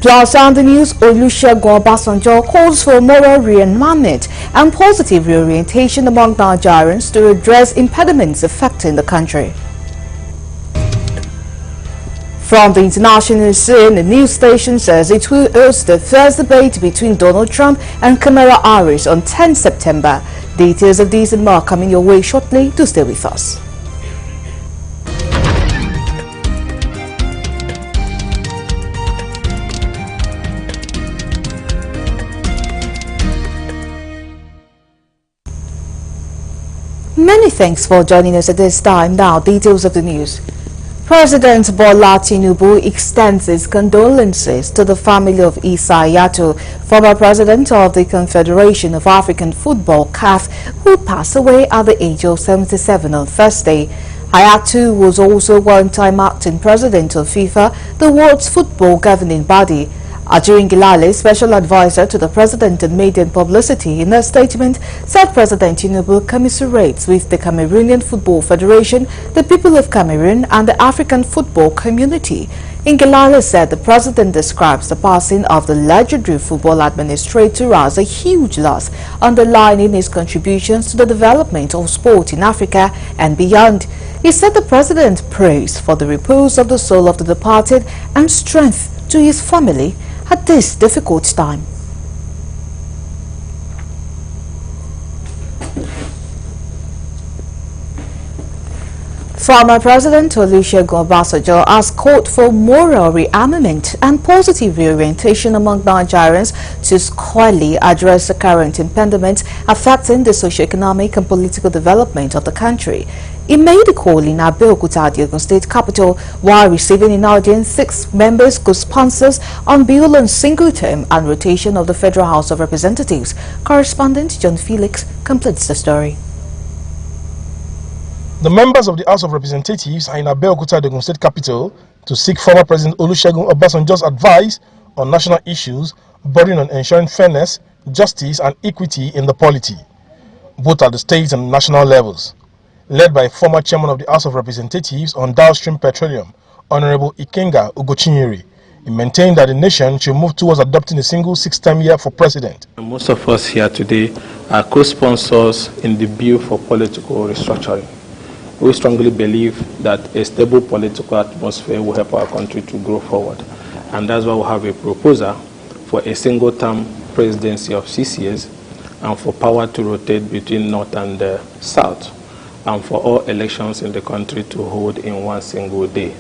Whilst on the news, Olusegun Obasanjo calls for moral realignment and positive reorientation among Nigerians to address impediments affecting the country. From the international scene, the news station says it will host the first debate between Donald Trump and Kamala Harris on 10 September. Details of these and more coming your way shortly. To stay with us. Many thanks for joining us at this time. Now, details of the news. President Bola Tinubu extends his condolences to the family of Issa Hayatou, former president of the Confederation of African Football (CAF), who passed away at the age of 77 on Thursday. Hayatou was also one-time acting president of FIFA, the world's football governing body. Ajurin Gilale, special advisor to the president on media and publicity, in a statement said President Tinubu commiserates with the Cameroonian Football Federation, the people of Cameroon and the African football community. Ngilale said the president describes the passing of the legendary football administrator as a huge loss, underlining his contributions to the development of sport in Africa and beyond. He said the president prays for the repose of the soul of the departed and strength to his family at this difficult time. Former President Olusegun Obasanjo has called for moral rearmament and positive reorientation among Nigerians to squarely address the current impediments affecting the socio-economic and political development of the country. He made the call in Abeokuta, the Ogun State capital, while receiving in audience 6 members co-sponsors on bill on single term and rotation of the Federal House of Representatives. Correspondent John Felix completes the story. The members of the House of Representatives are in Abeokuta, the Ogun State capital, to seek former President Olusegun Obasanjo's advice on national issues bordering on ensuring fairness, justice and equity in the polity, both at the state and national levels. Led by former chairman of the House of Representatives on downstream petroleum, Honorable Ikenga Ugochinyere, he maintained that the nation should move towards adopting a single 6-term year for president. Most of us here today are co-sponsors in the bill for political restructuring. We strongly believe that a stable political atmosphere will help our country to grow forward. And that's why we have a proposal for a single-term presidency of 6 years and for power to rotate between North and South, and for all elections in the country to hold in one single day.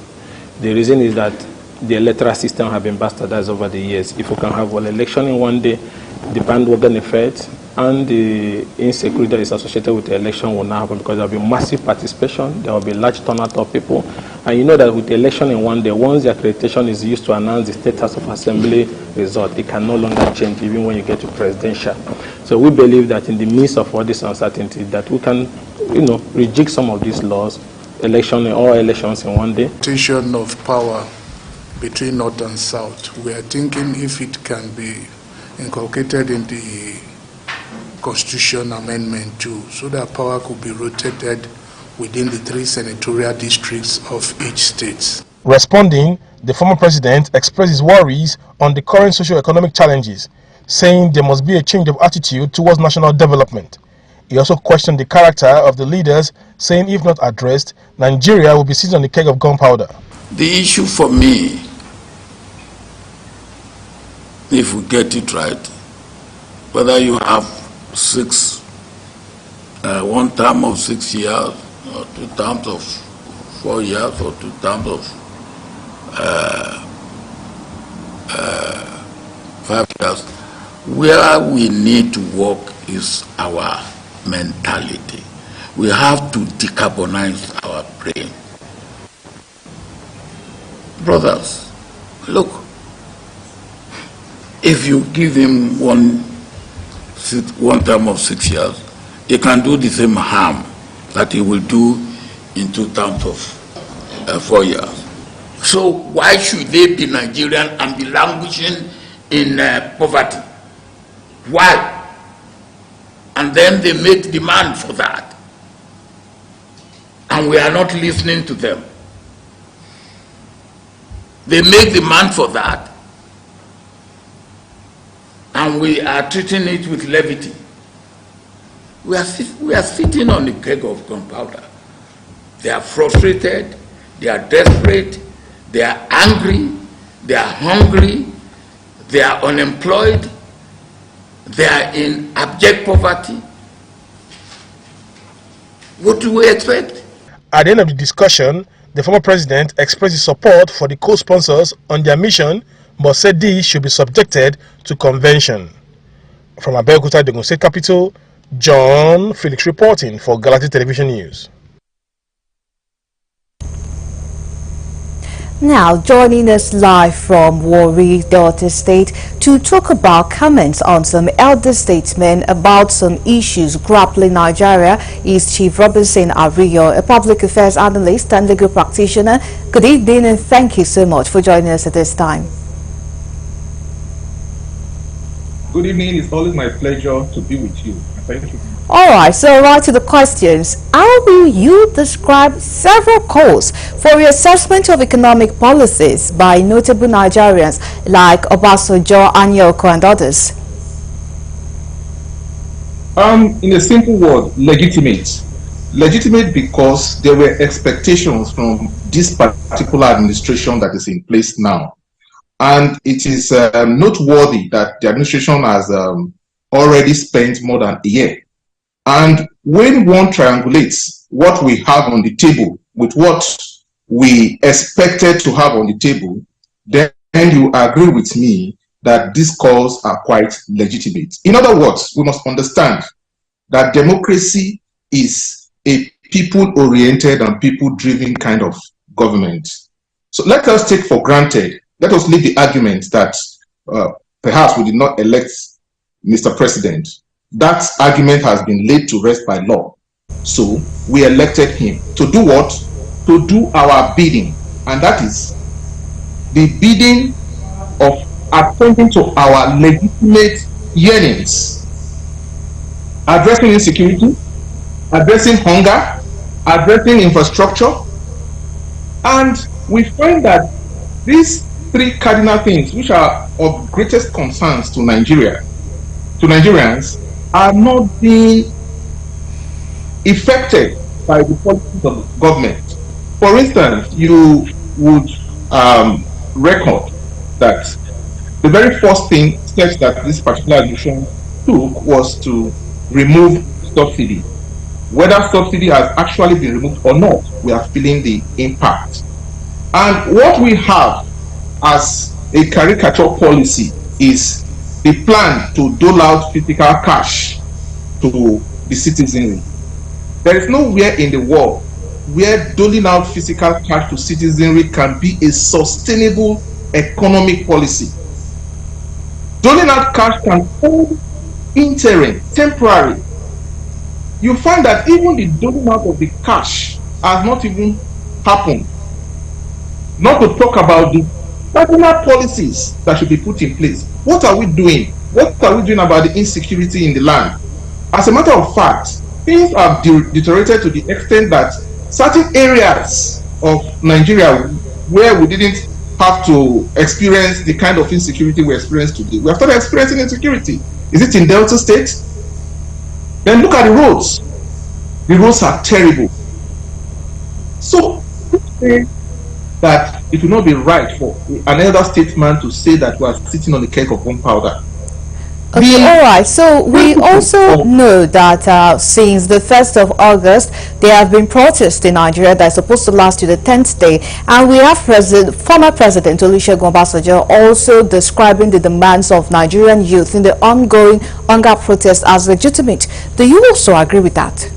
The reason is that the electoral system has been bastardized over the years. If we can have one election in one day, the bandwagon effect and the insecurity that is associated with the election will not happen, because there will be massive participation, there will be large turnout of people. And you know that with the election in one day, once the accreditation is used to announce the State House of Assembly result, it can no longer change even when you get to presidential. So we believe that in the midst of all this uncertainty, that we can, rejig some of these laws, all elections in one day. Rotation of power between North and South. We are thinking if it can be inculcated in the Constitution Amendment 2, so that power could be rotated within the 3 senatorial districts of each state. Responding, the former president expressed his worries on the current socio-economic challenges, saying there must be a change of attitude towards national development. He also questioned the character of the leaders, saying if not addressed, Nigeria will be sitting on the keg of gunpowder. The issue for me, if we get it right, whether you have one term of 6 years, or 2 terms of 4 years, or 2 terms of 5 years, where we need to work is our mentality. We have to decarbonize our brain. Brothers, look, if you give him one term of 6 years, he can do the same harm that he will do in 2 terms of 4 years. So why should they be Nigerian and be languishing in poverty? Why? And then they make demand for that. And we are not listening to them. They make demand for that. and we are treating it with levity. We are sitting on the keg of gunpowder. They are frustrated, they are desperate, they are angry, they are hungry, they are unemployed, they are in abject poverty. What do we expect? At the end of the discussion, the former president expressed his support for the co-sponsors on their mission, but said these should be subjected to convention. From Abeokuta, the Ogun State capital, John Felix reporting for Galaxy Television News. Now, joining us live from Warri, Delta State, to talk about comments on some elder statesmen about some issues grappling Nigeria is Chief Robinson Ariyo, a public affairs analyst and legal practitioner. Good evening and thank you so much for joining us at this time. Good evening. It's always my pleasure to be with you. Thank you. All right, so right to the questions. How will you describe several calls for reassessment of economic policies by notable Nigerians like Obasanjo, Anyoko, and others? In a simple word, legitimate. Legitimate because there were expectations from this particular administration that is in place now. And it is noteworthy that the administration has already spent more than a year. And when one triangulates what we have on the table with what we expected to have on the table, then you agree with me that these calls are quite legitimate. In other words, we must understand that democracy is a people-oriented and people-driven kind of government. So let us take for granted, let us leave the argument that perhaps we did not elect Mr. President. That argument has been laid to rest by law. So we elected him to do what? To do our bidding. And that is the bidding of attending to our legitimate yearnings. Addressing insecurity, addressing hunger, addressing infrastructure. And we find that these three cardinal things, which are of greatest concerns to Nigerians, are not being affected by the policies of the government. For instance, you would record that the very first step that this particular administration took was to remove subsidy. Whether subsidy has actually been removed or not, we are feeling the impact. And what we have as a caricature policy is the plan to dole out physical cash to the citizenry. There is nowhere in the world where doling out physical cash to citizenry can be a sustainable economic policy. Doling out cash can hold interim, temporary. You find that even the doling out of the cash has not even happened. Not to talk about the cardinal policies that should be put in place. What are we doing? What are we doing about the insecurity in the land? As a matter of fact, things have deteriorated to the extent that certain areas of Nigeria where we didn't have to experience the kind of insecurity we experience today, we have started experiencing insecurity. Is it in Delta State? Then look at the roads. The roads are terrible. So, that it will not be right for an elder statesman to say that we are sitting on the keg of gunpowder. Okay, all right. So we also know that since the 1st of August, there have been protests in Nigeria that are supposed to last to the 10th day. And we have former President Olusegun Obasanjo also describing the demands of Nigerian youth in the ongoing hunger protest as legitimate. Do you also agree with that?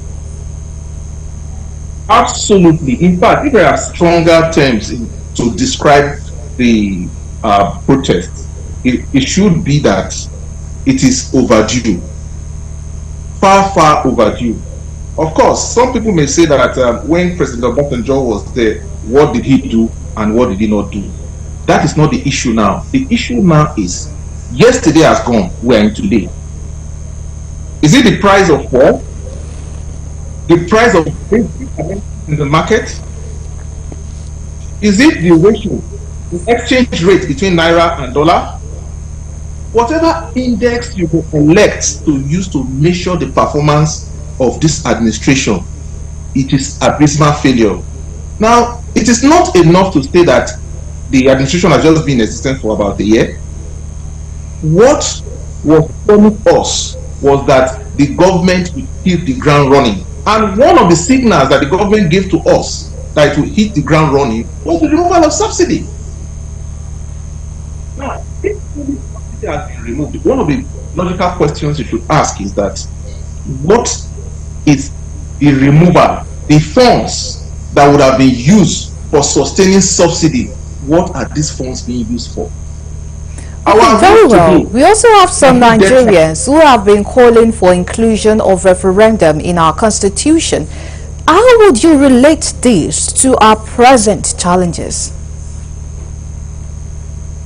Absolutely. In fact, if there are stronger terms to describe the protest, it should be that it is overdue. Far overdue. Of course, some people may say that when President Obasanjo was there, what did he do and what did he not do? That is not the issue now. The issue now is, yesterday has gone, we are in today. Is it the price of what? The price of in the market? Is it the ratio, the exchange rate between Naira and dollar? whatever index you will elect to use to measure the performance of this administration, it is abysmal failure. Now, it is not enough to say that the administration has just been in existence for about a year. What was promised us was that the government would hit the ground running. And one of the signals that the government gave to us that it would hit the ground running was the removal of subsidy. Now, if subsidy has been removed, one of the logical questions you should ask is that what is the removal, the funds that would have been used for sustaining subsidy, what are these funds being used for? Very well. We also have some Nigerians who have been calling for inclusion of referendum in our constitution. How would you relate this to our present challenges?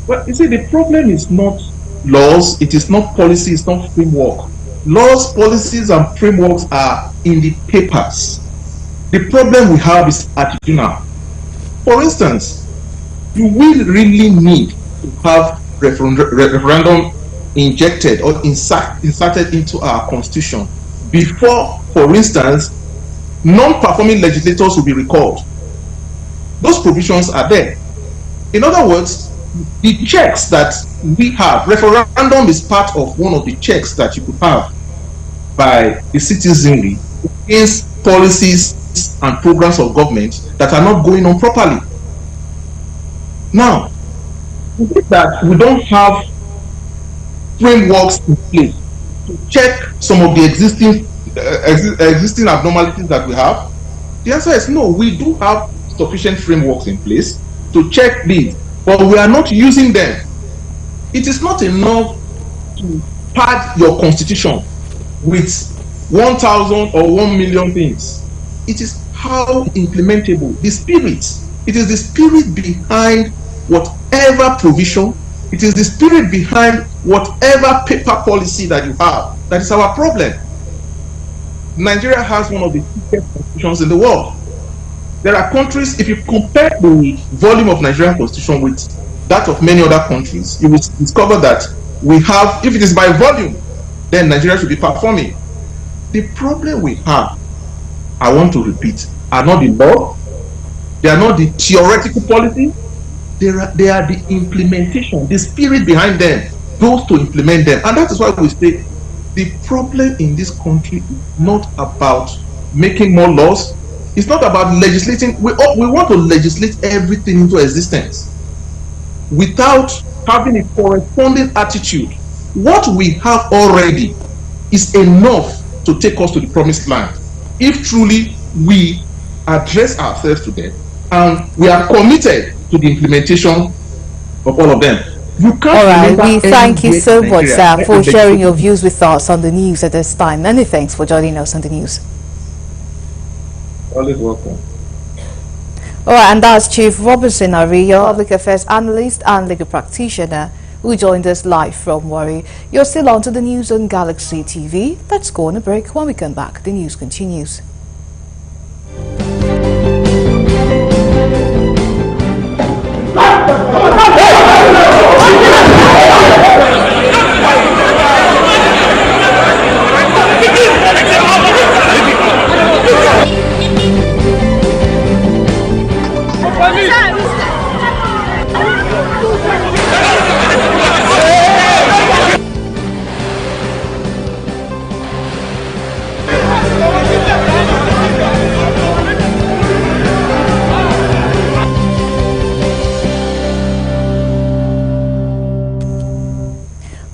Well, you see, the problem is not laws, it is not policy, it's not framework. Laws, policies, and frameworks are in the papers. The problem we have is attitudinal. For instance, you will really need to have referendum injected or inserted into our constitution before, for instance, non-performing legislators will be recalled. Those provisions are there. In other words, the checks that we have, referendum is part of one of the checks that you could have by the citizenry against policies and programs of government that are not going on properly. Now, that we don't have frameworks in place to check some of the existing abnormalities that we have. The answer is no. We do have sufficient frameworks in place to check these, but we are not using them. It is not enough to pad your constitution with 1,000 or 1 million things. It is how implementable the spirit. It is the spirit behind whatever provision, it is the spirit behind whatever paper policy that you have. That is our problem. Nigeria has one of the thickest constitutions in the world. There are countries, if you compare the volume of Nigerian constitution with that of many other countries, you will discover that we have, if it is by volume, then Nigeria should be performing. The problem we have, I want to repeat, are not the law, they are not the theoretical policy, they are the implementation, the spirit behind them, those to implement them. And that is why we say the problem in this country is not about making more laws, it's not about legislating. We want to legislate everything into existence without having a corresponding attitude. What we have already is enough to take us to the promised land if truly we address ourselves to them and we are committed to the implementation of all of them. All right, we thank you so much, sir, for sharing your views with us on the news at this time. Many thanks for joining us on the news. Always welcome. All right, and that's Chief Robinson Ariyo, public affairs analyst and legal practitioner, who joined us live from Warri. You're still on to the news on Galaxy TV. Let's go on a break. When we come back, the news continues.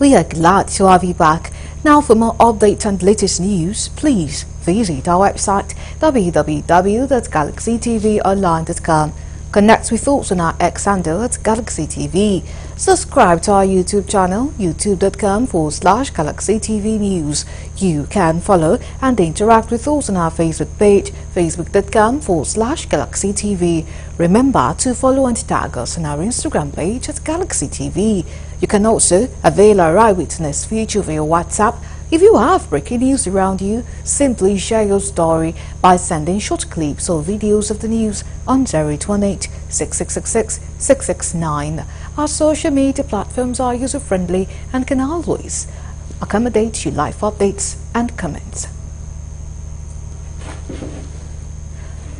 We are glad to have you back. Now, for more updates and latest news, please visit our website www.galaxytvonline.com. Connect with us on our X handle at Galaxy TV. Subscribe to our YouTube channel, youtube.com/Galaxy TV News. You can follow and interact with us on our Facebook page, facebook.com/Galaxy TV. Remember to follow and tag us on our Instagram page at Galaxy TV. You can also avail our eyewitness feature via WhatsApp. If you have breaking news around you, simply share your story by sending short clips or videos of the news on 0818 6666 669. our social media platforms are user-friendly and can always accommodate your live updates and comments.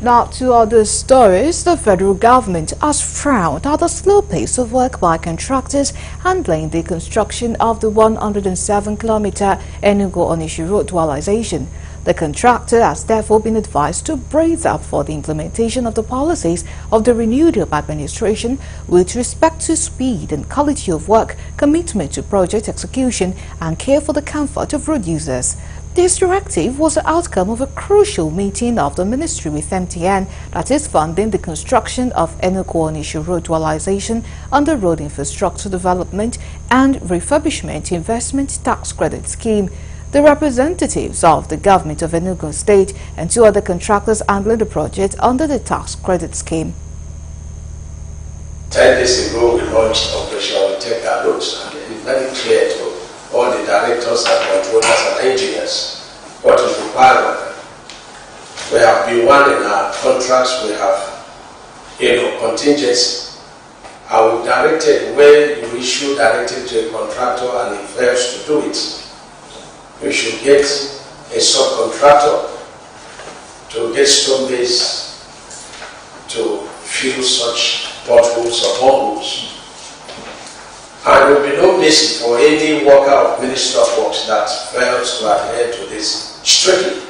Now to other stories, the federal government has frowned at the slow pace of work by contractors handling the construction of the 107-kilometer Enugu-Onitsha road dualization. The contractor has therefore been advised to brace up for the implementation of the policies of the renewed administration with respect to speed and quality of work, commitment to project execution, and care for the comfort of road users. This directive was the outcome of a crucial meeting of the ministry with MTN that is funding the construction of Enugu-Onitsha road dualization under Road Infrastructure Development and Refurbishment Investment Tax Credit Scheme. The representatives of the government of Enugu State and two other contractors handling the project under the tax credit scheme. 10 days ago, we launched Operation Take Our Roads, and it is very clear to all the directors and controllers and engineers what is required of them. We have been one in our contracts, we have contingency. I will direct it where you issue directive to a contractor and he fails to do it. We should get a subcontractor to get stone base to fill such potholes or boreholes. And there will be no basis for any worker of Ministry of Works that fails to adhere to this strictly.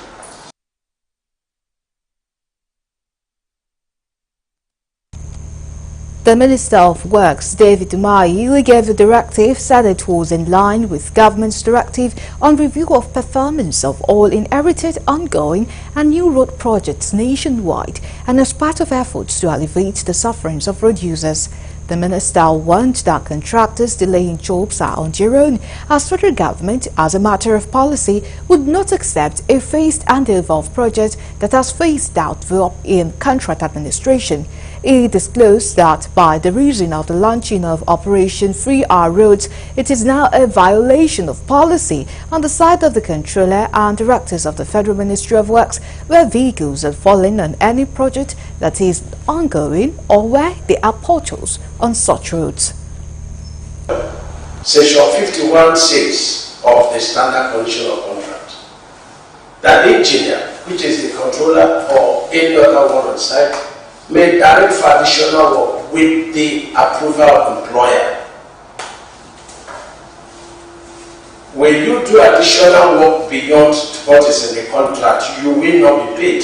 The Minister of Works, David Umahi, who gave the directive, said it was in line with government's directive on review of performance of all inherited, ongoing and new road projects nationwide and as part of efforts to alleviate the sufferings of road users. The minister warned that contractors delaying jobs are on their own, as federal government, as a matter of policy, would not accept a phased handover of project that has phased out in contract administration. He disclosed that by the reason of the launching of Operation Free Our Roads, it is now a violation of policy on the side of the controller and directors of the Federal Ministry of Works, where vehicles are falling on any project that is ongoing or where there are potholes on such roads. Section 51(6) of the Standard Condition of Contract. That the engineer, which is the controller or any other one on site, may direct for additional work with the approval of employer. When you do additional work beyond what is in the contract, you will not be paid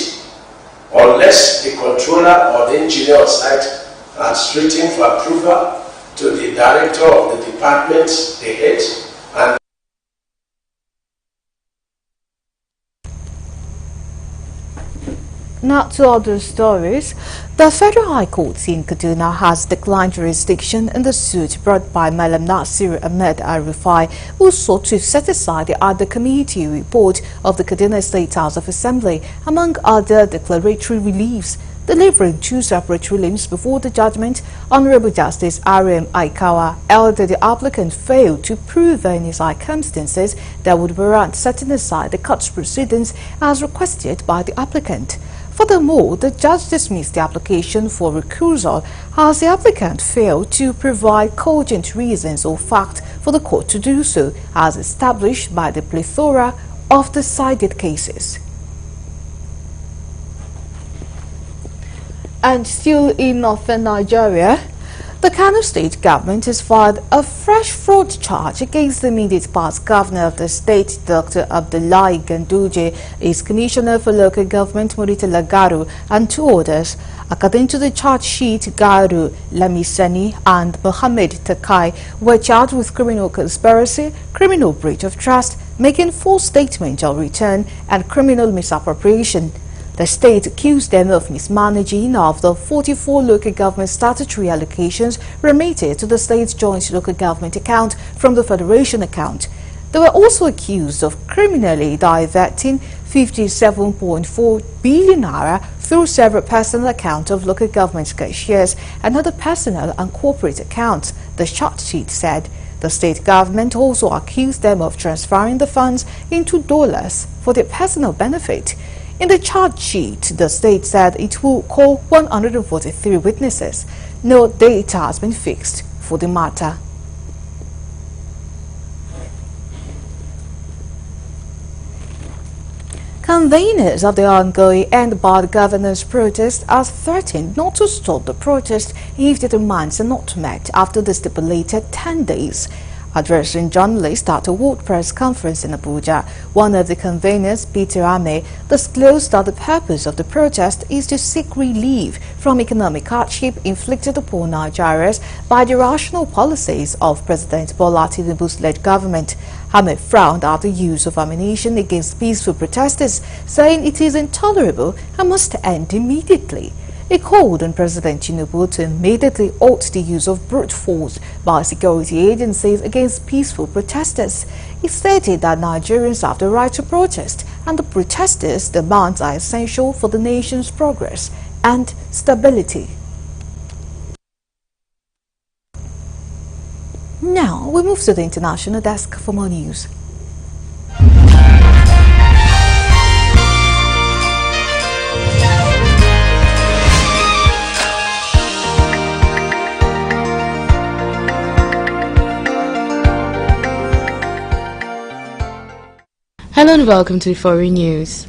unless the controller or the engineer on site has written for approval to the director of the department, the head, and Now to other stories. The Federal High Court in Kaduna has declined jurisdiction in the suit brought by Malam Nasir Ahmed Al-Rufai, who sought to set aside the other committee report of the Kaduna State House of Assembly, among other declaratory reliefs. Delivering two separate rulings before the judgment, Honorable Justice R.M. Aikawa held that the applicant failed to prove any circumstances that would warrant setting aside the court's proceedings as requested by the applicant. Furthermore, the judge dismissed the application for recusal as the applicant failed to provide cogent reasons or fact for the court to do so, as established by the plethora of decided cases. And still in northern Nigeria, the Kano State government has filed a fresh fraud charge against the immediate past governor of the state, Dr. Abdullahi Ganduje, his commissioner for local government, Muritala Garu, and two others. According to the charge sheet, Garu, Lamisani, and Mohammed Takai were charged with criminal conspiracy, criminal breach of trust, making false statements on return, and criminal misappropriation. The state accused them of mismanaging of the 44 local government statutory allocations remitted to the state's joint local government account from the federation account. They were also accused of criminally diverting 57.4 billion naira through several personal accounts of local government cashiers and other personal and corporate accounts, the charge sheet said. The state government also accused them of transferring the funds into dollars for their personal benefit. In the charge sheet, the state said it will call 143 witnesses. No date has been fixed for the matter. Conveners of the ongoing End Bad Governance protest are threatened not to stop the protest if the demands are not met after the stipulated 10 days. Addressing journalists at a World Press Conference in Abuja, one of the conveners, Peter Ame, disclosed that the purpose of the protest is to seek relief from economic hardship inflicted upon Nigerians by the irrational policies of President Bola Tinubu's led government. Ame frowned at the use of ammunition against peaceful protesters, saying it is intolerable and must end immediately. He called on President Tinubu to immediately halt the use of brute force by security agencies against peaceful protesters. He stated that Nigerians have the right to protest, and the protesters' demands are essential for the nation's progress and stability. Now we move to the international desk for more news. Hello and welcome to Foreign News.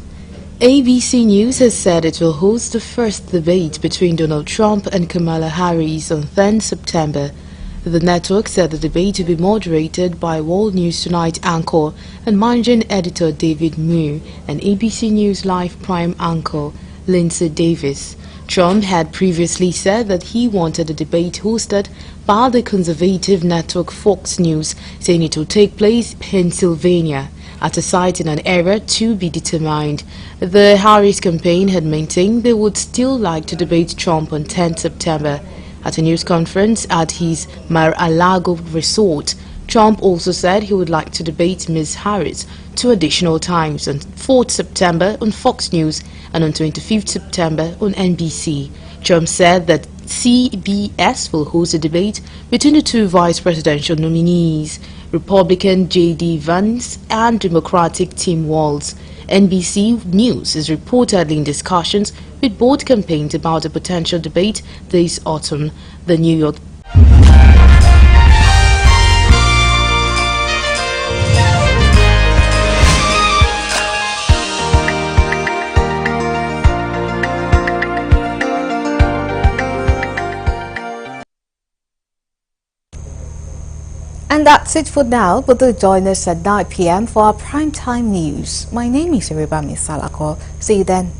ABC News has said it will host the first debate between Donald Trump and Kamala Harris on 10 September. The network said the debate will be moderated by World News Tonight anchor and managing editor David Mu and ABC News Live Prime anchor Lindsay Davis. Trump had previously said that he wanted a debate hosted by the conservative network Fox News, saying it will take place in Pennsylvania at a site in an area to be determined. The Harris campaign had maintained they would still like to debate Trump on 10 September. At a news conference at his Mar-a-Lago resort, Trump also said he would like to debate Ms. Harris 2 additional times on 4th September on Fox News and on 25th September on NBC. Trump said that CBS will host a debate between the two vice presidential nominees, Republican J.D. Vance and Democratic Tim Walz. NBC News is reportedly in discussions with both campaigns about a potential debate this autumn. The New York And that's it for now, but do join us at 9 p.m. for our primetime news. My name is Iribami Salako. See you then.